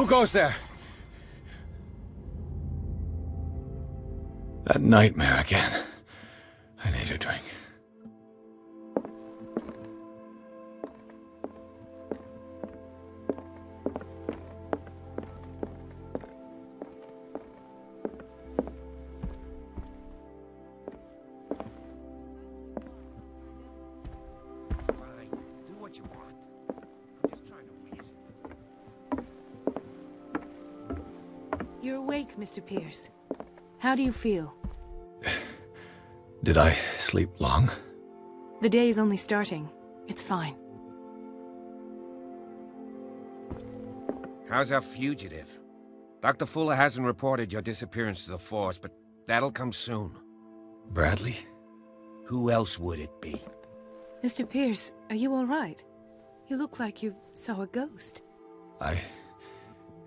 Who goes there? That nightmare again. I need a drink. You're awake, Mr. Pierce. How do you feel? Did I sleep long? The day is only starting. It's fine. How's our fugitive? Dr. Fuller hasn't reported your disappearance to the force, but that'll come soon. Bradley? Who else would it be? Mr. Pierce, are you all right? You look like you saw a ghost.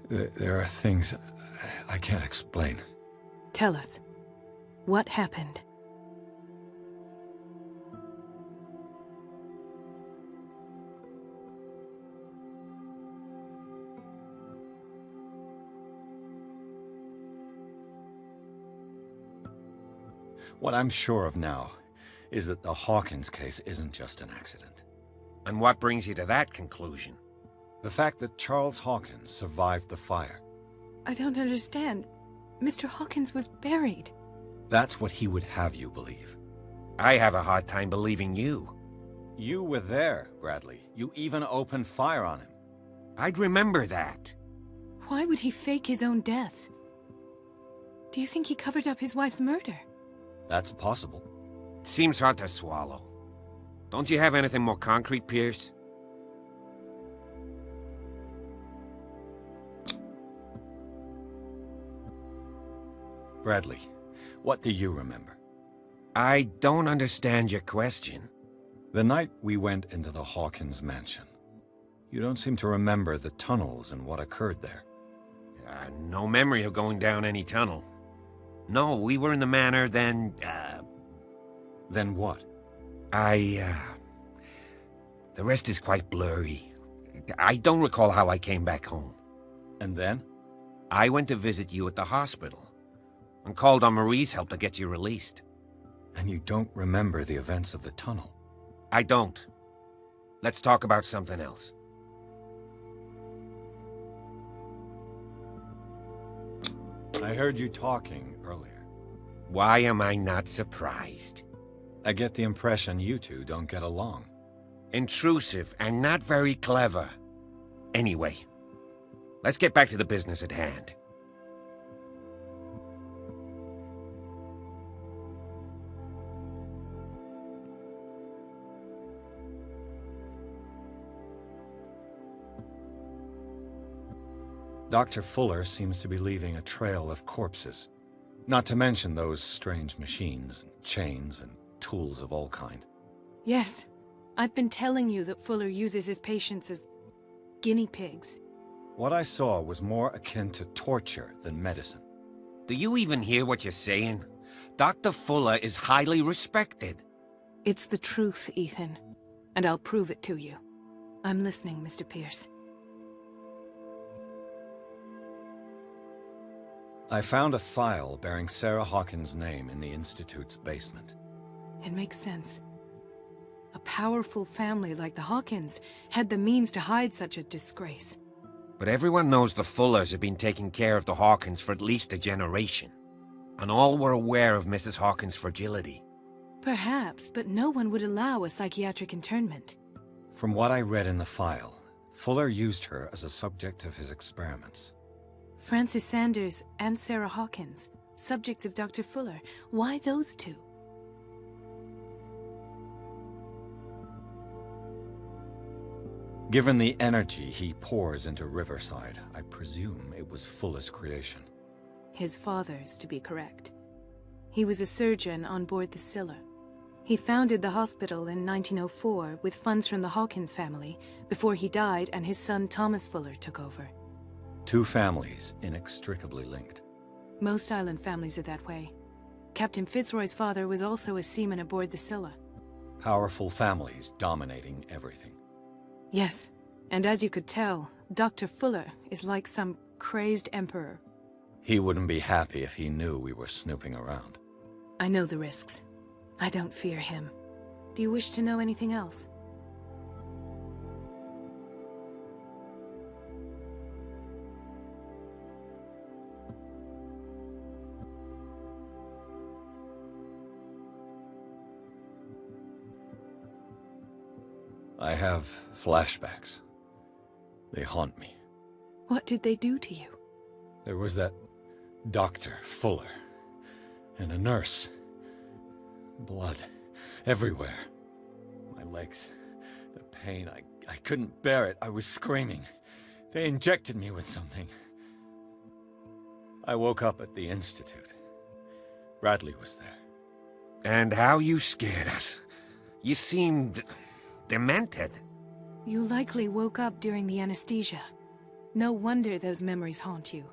There are things I can't explain. Tell us. What happened? What I'm sure of now is that the Hawkins case isn't just an accident. And what brings you to that conclusion? The fact that Charles Hawkins survived the fire. I don't understand. Mr. Hawkins was buried. That's what he would have you believe. I have a hard time believing you. You were there, Bradley. You even opened fire on him. I'd remember that. Why would he fake his own death? Do you think he covered up his wife's murder? That's possible. Seems hard to swallow. Don't you have anything more concrete, Pierce? Bradley, what do you remember? I don't understand your question. The night we went into the Hawkins mansion. You don't seem to remember the tunnels and what occurred there. No memory of going down any tunnel. No, we were in the manor, then, Then what? The rest is quite blurry. I don't recall how I came back home. And then? I went to visit you at the hospital, and called on Marie's help to get you released. And you don't remember the events of the tunnel? I don't. Let's talk about something else. I heard you talking earlier. Why am I not surprised? I get the impression you two don't get along. Intrusive and not very clever. Anyway, let's get back to the business at hand. Dr. Fuller seems to be leaving a trail of corpses. Not to mention those strange machines, chains, and tools of all kind. Yes. I've been telling you that Fuller uses his patients as guinea pigs. What I saw was more akin to torture than medicine. Do you even hear what you're saying? Dr. Fuller is highly respected. It's the truth, Ethan. And I'll prove it to you. I'm listening, Mr. Pierce. I found a file bearing Sarah Hawkins' name in the Institute's basement. It makes sense. A powerful family like the Hawkins had the means to hide such a disgrace. But everyone knows the Fullers have been taking care of the Hawkins for at least a generation. And all were aware of Mrs. Hawkins' fragility. Perhaps, but no one would allow a psychiatric internment. From what I read in the file, Fuller used her as a subject of his experiments. Francis Sanders and Sarah Hawkins, subjects of Dr. Fuller. Why those two? Given the energy he pours into Riverside, I presume it was Fuller's creation. His father's, to be correct. He was a surgeon on board the Scylla. He founded the hospital in 1904 with funds from the Hawkins family before he died and his son Thomas Fuller took over. Two families inextricably linked. Most island families are that way. Captain Fitzroy's father was also a seaman aboard the Scylla. Powerful families dominating everything. Yes, and as you could tell, Dr. Fuller is like some crazed emperor. He wouldn't be happy if he knew we were snooping around. I know the risks. I don't fear him. Do you wish to know anything else? I have flashbacks. They haunt me. What did they do to you? There was that Dr. Fuller, and a nurse. Blood everywhere. My legs, the pain, I couldn't bear it. I was screaming. They injected me with something. I woke up at the Institute. Bradley was there. And how you scared us. You seemed demented. You likely woke up during the anesthesia. No wonder those memories haunt you.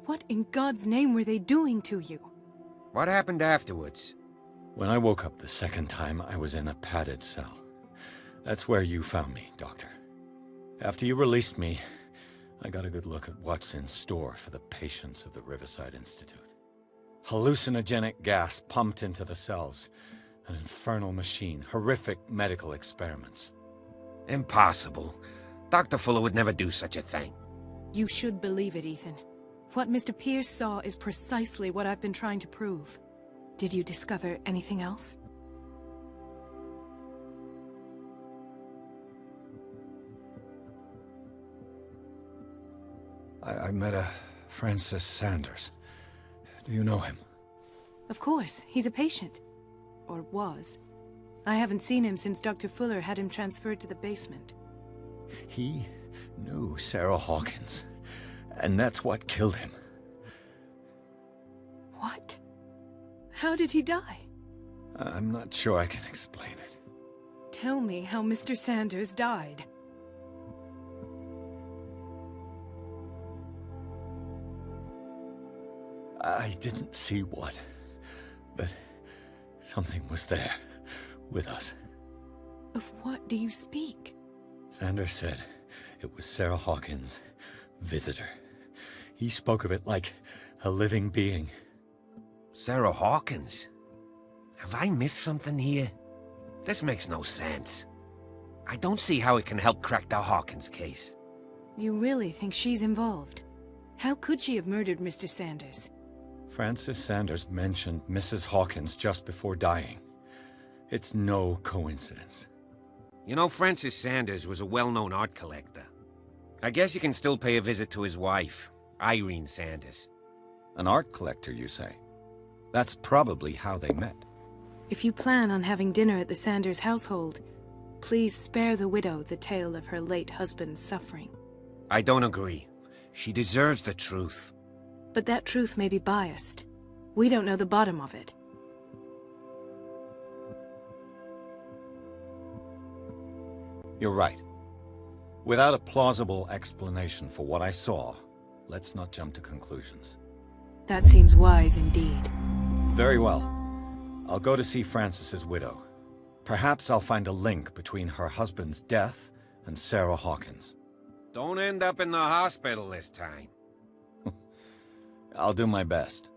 What in God's name were they doing to you? What happened afterwards? When I woke up the second time, I was in a padded cell. That's where you found me, Doctor. After you released me, I got a good look at what's in store for the patients of the Riverside Institute. Hallucinogenic gas pumped into the cells. An infernal machine. Horrific medical experiments. Impossible. Dr. Fuller would never do such a thing. You should believe it, Ethan. What Mr. Pierce saw is precisely what I've been trying to prove. Did you discover anything else? I met a Francis Sanders. Do you know him? Of course, he's a patient. Or was. I haven't seen him since Dr. Fuller had him transferred to the basement. He knew Sarah Hawkins, and that's what killed him. What? How did he die? I'm not sure I can explain it. Tell me how Mr. Sanders died. I didn't see what, but something was there, with us. Of what do you speak? Sanders said it was Sarah Hawkins' visitor. He spoke of it like a living being. Sarah Hawkins? Have I missed something here? This makes no sense. I don't see how it can help crack the Hawkins case. You really think she's involved? How could she have murdered Mr. Sanders? Francis Sanders mentioned Mrs. Hawkins just before dying. It's no coincidence. You know, Francis Sanders was a well-known art collector. I guess you can still pay a visit to his wife, Irene Sanders. An art collector, you say? That's probably how they met. If you plan on having dinner at the Sanders household, please spare the widow the tale of her late husband's suffering. I don't agree. She deserves the truth. But that truth may be biased. We don't know the bottom of it. You're right. Without a plausible explanation for what I saw, let's not jump to conclusions. That seems wise indeed. Very well. I'll go to see Francis's widow. Perhaps I'll find a link between her husband's death and Sarah Hawkins. Don't end up in the hospital this time. I'll do my best.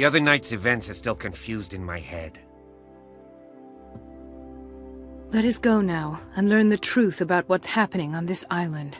The other night's events are still confused in my head. Let us go now and learn the truth about what's happening on this island.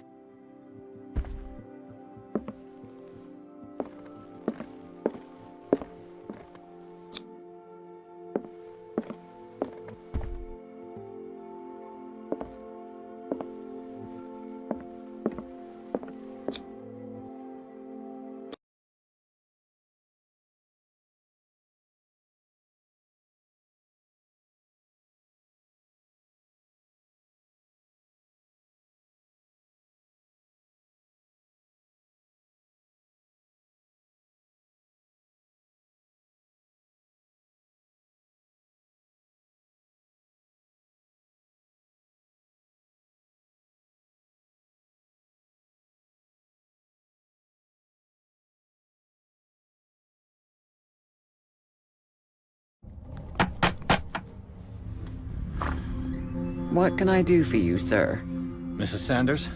What can I do for you, sir? Mrs. Sanders?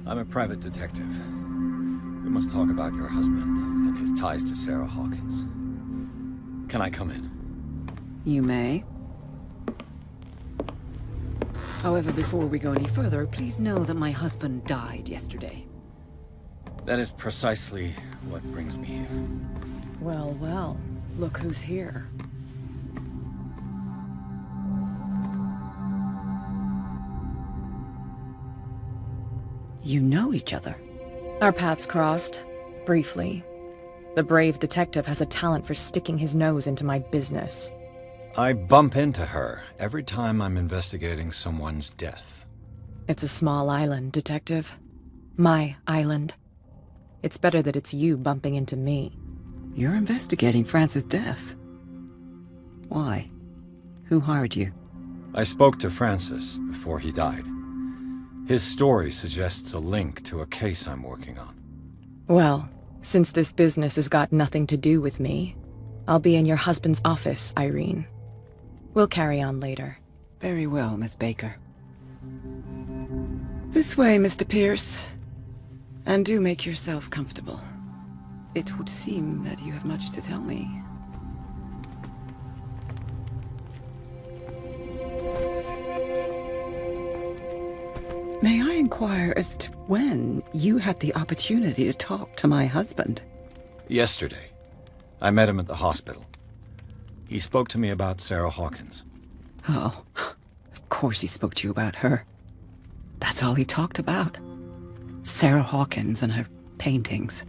I'm a private detective. We must talk about your husband and his ties to Sarah Hawkins. Can I come in? You may. However, before we go any further, please know that my husband died yesterday. That is precisely what brings me here. Well, well. Look who's here. You know each other? Our paths crossed, briefly. The brave detective has a talent for sticking his nose into my business. I bump into her every time I'm investigating someone's death. It's a small island, detective. My island. It's better that it's you bumping into me. You're investigating Francis' death. Why? Who hired you? I spoke to Francis before he died. His story suggests a link to a case I'm working on. Well, since this business has got nothing to do with me, I'll be in your husband's office, Irene. We'll carry on later. Very well, Miss Baker. This way, Mr. Pierce. And do make yourself comfortable. It would seem that you have much to tell me. May I inquire as to when you had the opportunity to talk to my husband? Yesterday, I met him at the hospital. He spoke to me about Sarah Hawkins. Oh, of course he spoke to you about her. That's all he talked about. Sarah Hawkins and her paintings.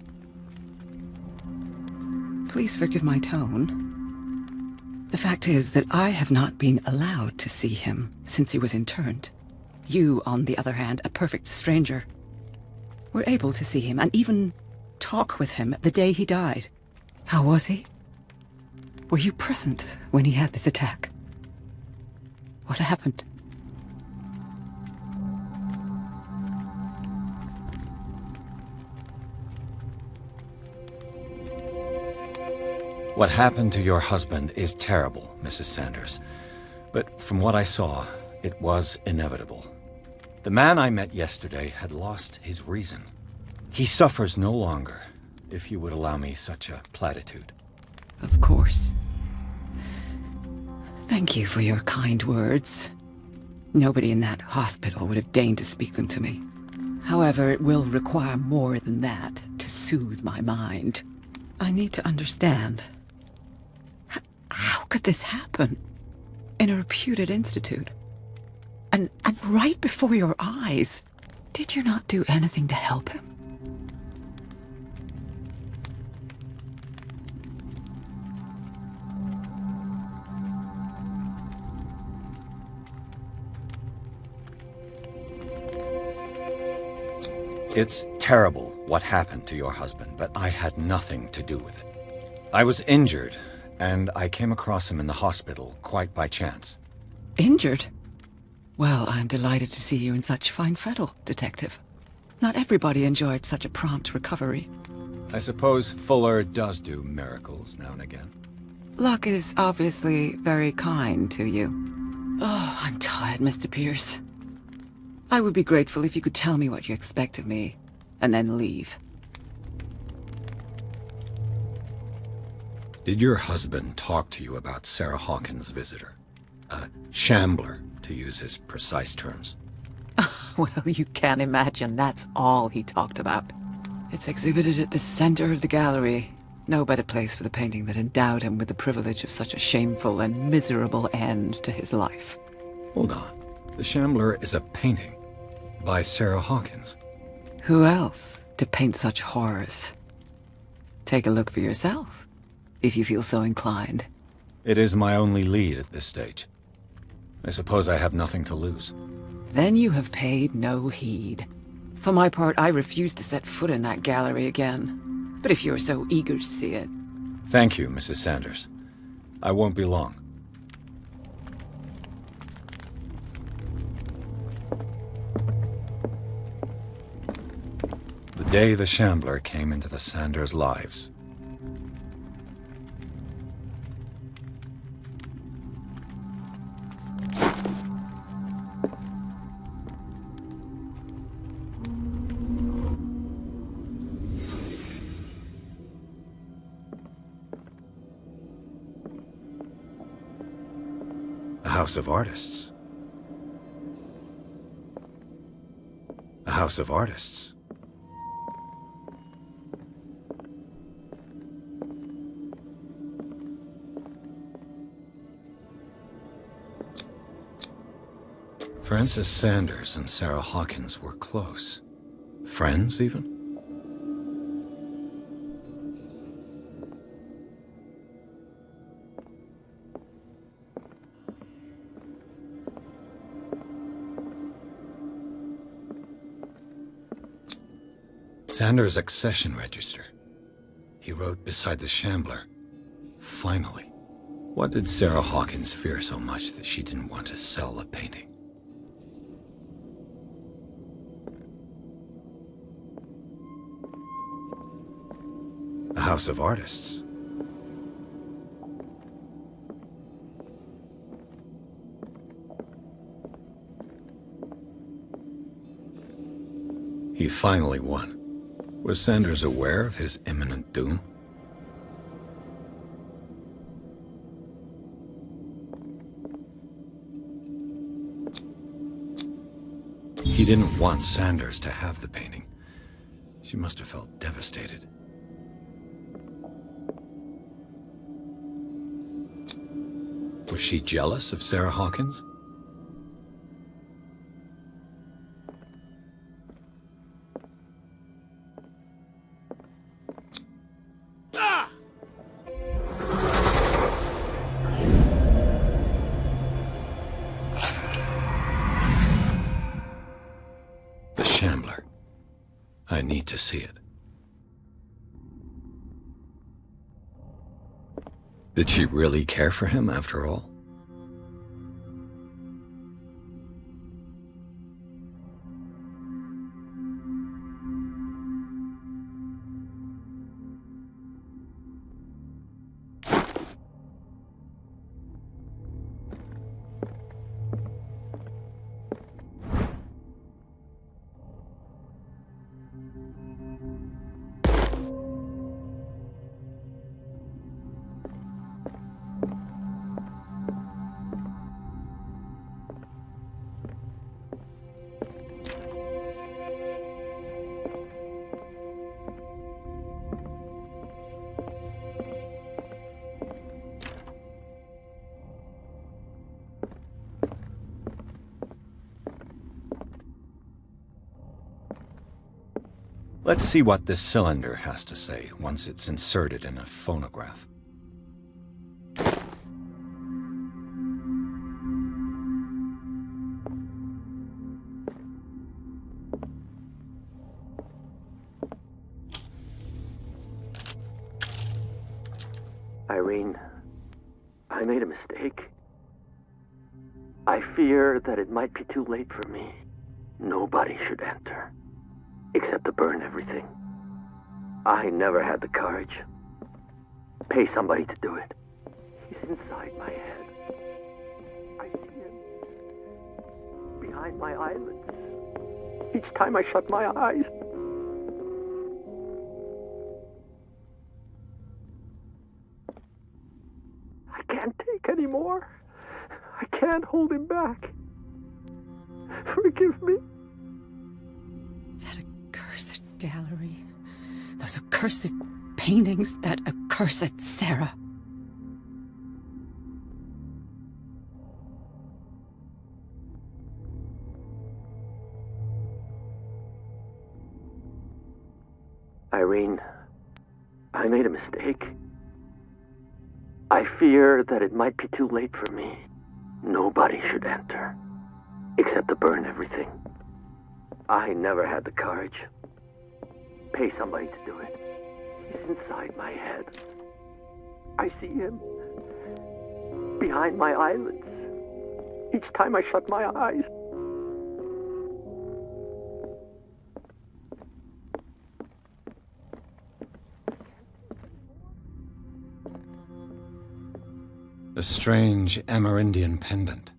Please forgive my tone. The fact is that I have not been allowed to see him since he was interned. You, on the other hand, a perfect stranger, were able to see him and even talk with him the day he died. How was he? Were you present when he had this attack? What happened? What happened to your husband is terrible, Mrs. Sanders. But from what I saw, it was inevitable. The man I met yesterday had lost his reason. He suffers no longer, if you would allow me such a platitude. Of course. Thank you for your kind words. Nobody in that hospital would have deigned to speak them to me. However, it will require more than that to soothe my mind. I need to understand. How could this happen? In a reputed institute? And right before your eyes. Did you not do anything to help him? It's terrible what happened to your husband, but I had nothing to do with it. I was injured, and I came across him in the hospital quite by chance. Injured? Well, I'm delighted to see you in such fine fettle, Detective. Not everybody enjoyed such a prompt recovery. I suppose Fuller does do miracles now and again. Luck is obviously very kind to you. Oh, I'm tired, Mr. Pierce. I would be grateful if you could tell me what you expect of me, and then leave. Did your husband talk to you about Sarah Hawkins' visitor? A shambler, to use his precise terms. Well, you can't imagine that's all he talked about. It's exhibited at the center of the gallery. No better place for the painting that endowed him with the privilege of such a shameful and miserable end to his life. Hold on. The Shambler is a painting by Sarah Hawkins. Who else to paint such horrors? Take a look for yourself, if you feel so inclined. It is my only lead at this stage. I suppose I have nothing to lose. Then you have paid no heed. For my part, I refuse to set foot in that gallery again. But if you're so eager to see it... Thank you, Mrs. Sanders. I won't be long. The day the Shambler came into the Sanders' lives. A house of artists. A house of artists. Frances Sanders and Sarah Hawkins were close. Friends, even? Sanders' accession register. He wrote beside the Shambler, "Finally." What did Sarah Hawkins fear so much that she didn't want to sell the painting? A house of artists. He finally won. Was Sanders aware of his imminent doom? He didn't want Sanders to have the painting. She must have felt devastated. Was she jealous of Sarah Hawkins? The Shambler. I need to see it. Did she really care for him after all? Let's see what this cylinder has to say once it's inserted in a phonograph. Irene, I made a mistake. I fear that it might be too late for me. Nobody should enter, except to burn everything. I never had the courage. Pay somebody to do it. He's inside my head. I see him behind my eyelids. Each time I shut my eyes. can't take any more. I can't hold him back. Forgive me. That accursed gallery. Those accursed paintings. That accursed Sarah. Irene, I made a mistake. I fear that it might be too late for me. Nobody should enter, except to burn everything. I never had the courage. Pay somebody to do it. He's inside my head. I see him behind my eyelids each time I shut my eyes. A strange Amerindian pendant.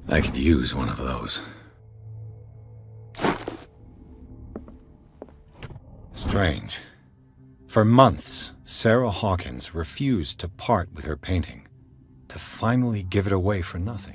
I could use one of those. Strange. For months, Sarah Hawkins refused to part with her painting, to finally give it away for nothing.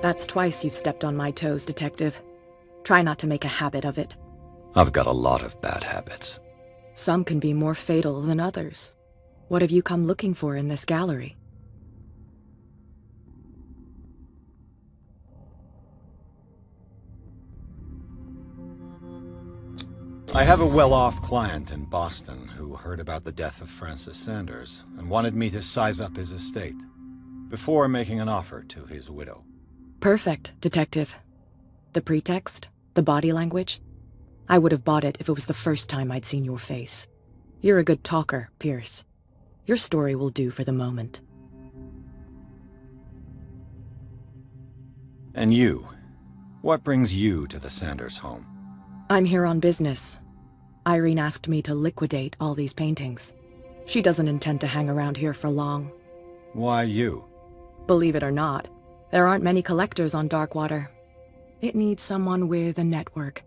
That's twice you've stepped on my toes, Detective. Try not to make a habit of it. I've got a lot of bad habits. Some can be more fatal than others. What have you come looking for in this gallery? I have a well-off client in Boston who heard about the death of Francis Sanders and wanted me to size up his estate before making an offer to his widow. Perfect, Detective. The pretext? The body language? I would have bought it if it was the first time I'd seen your face. You're a good talker, Pierce. Your story will do for the moment. And you? What brings you to the Sanders home? I'm here on business. Irene asked me to liquidate all these paintings. She doesn't intend to hang around here for long. Why you? Believe it or not, there aren't many collectors on Darkwater. It needs someone with a network,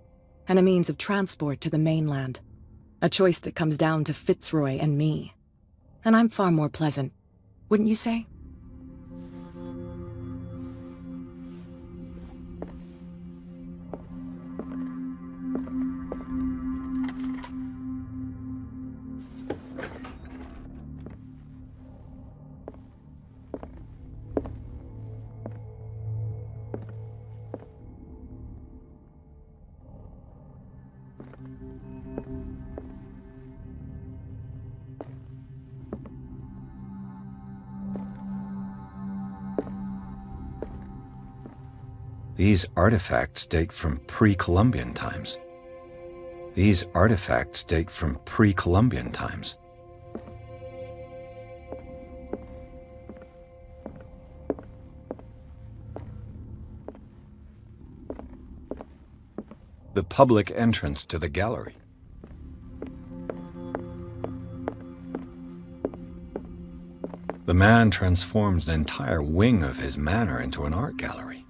and a means of transport to the mainland. A choice that comes down to Fitzroy and me. And I'm far more pleasant, wouldn't you say? These artifacts date from pre-Columbian times. These artifacts date from pre-Columbian times. The public entrance to the gallery. The man transformed an entire wing of his manor into an art gallery.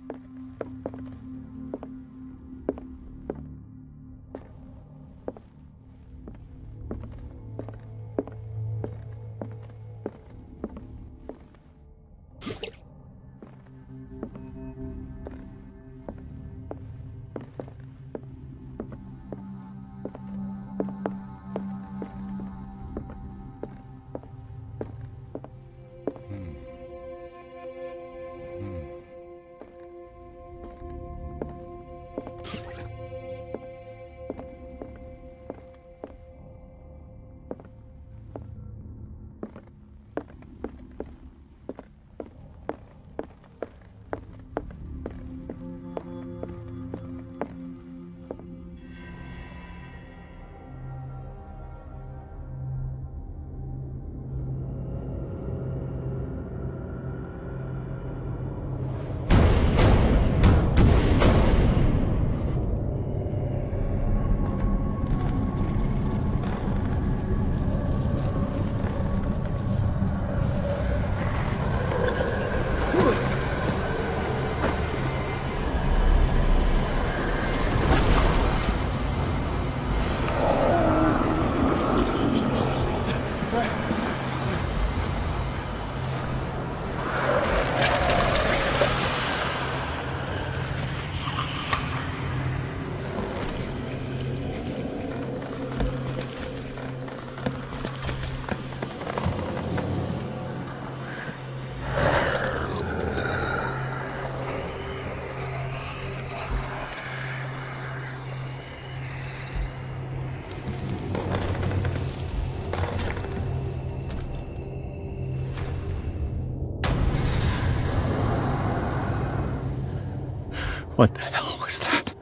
What the hell was that?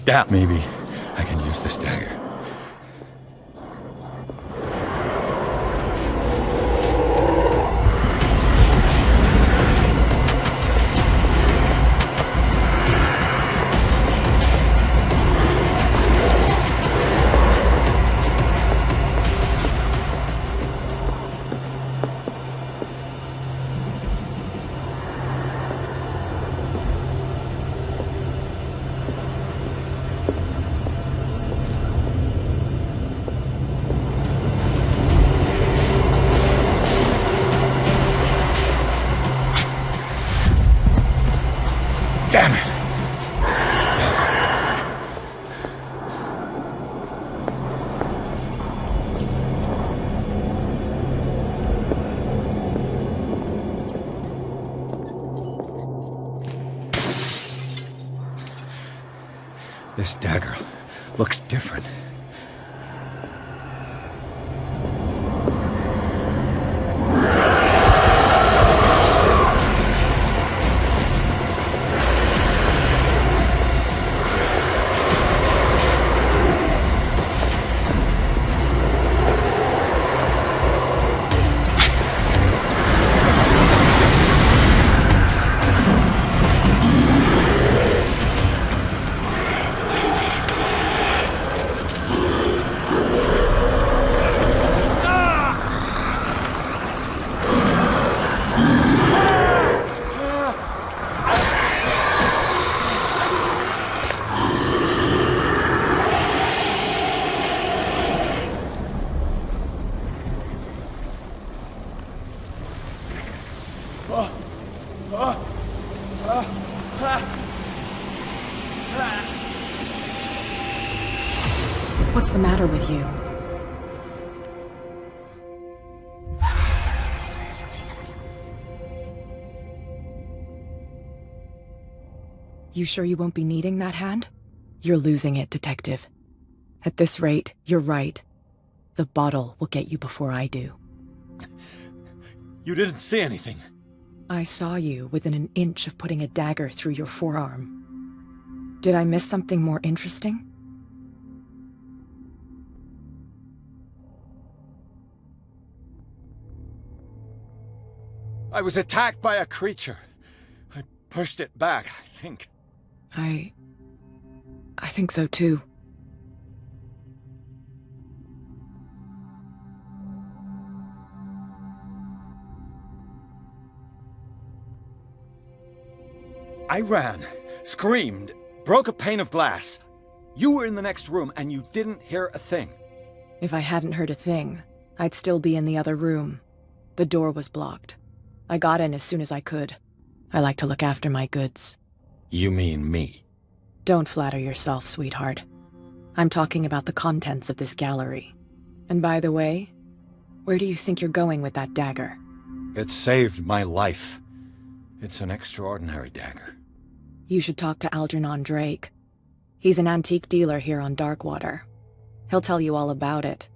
Damn. Maybe I can use this dagger. Damn it! This dagger looks different. What's the matter with you? You sure you won't be needing that hand? You're losing it, Detective. At this rate, you're right. The bottle will get you before I do. You didn't see anything. I saw you within an inch of putting a dagger through your forearm. Did I miss something more interesting? I was attacked by a creature. I pushed it back, I think. I think so too. I ran, screamed, broke a pane of glass. You were in the next room and you didn't hear a thing. If I hadn't heard a thing, I'd still be in the other room. The door was blocked. I got in as soon as I could. I like to look after my goods. You mean me? Don't flatter yourself, sweetheart. I'm talking about the contents of this gallery. And by the way, where do you think you're going with that dagger? It saved my life. It's an extraordinary dagger. You should talk to Algernon Drake. He's an antique dealer here on Darkwater. He'll tell you all about it.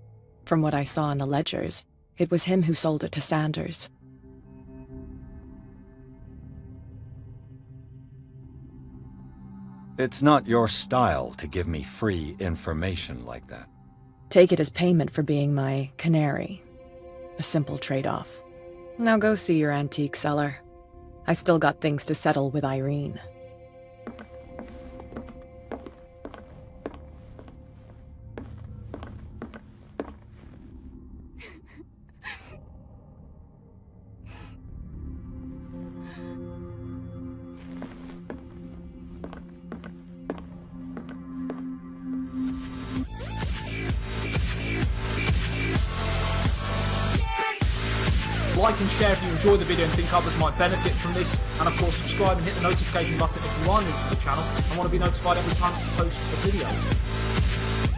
From what I saw in the ledgers, it was him who sold it to Sanders. It's not your style to give me free information like that. Take it as payment for being my canary. A simple trade-off. Now go see your antique seller. I still got things to settle with Irene. Like and share if you enjoy the video and think others might benefit from this. And of course, subscribe and hit the notification button if you are new to the channel and want to be notified every time I post a video.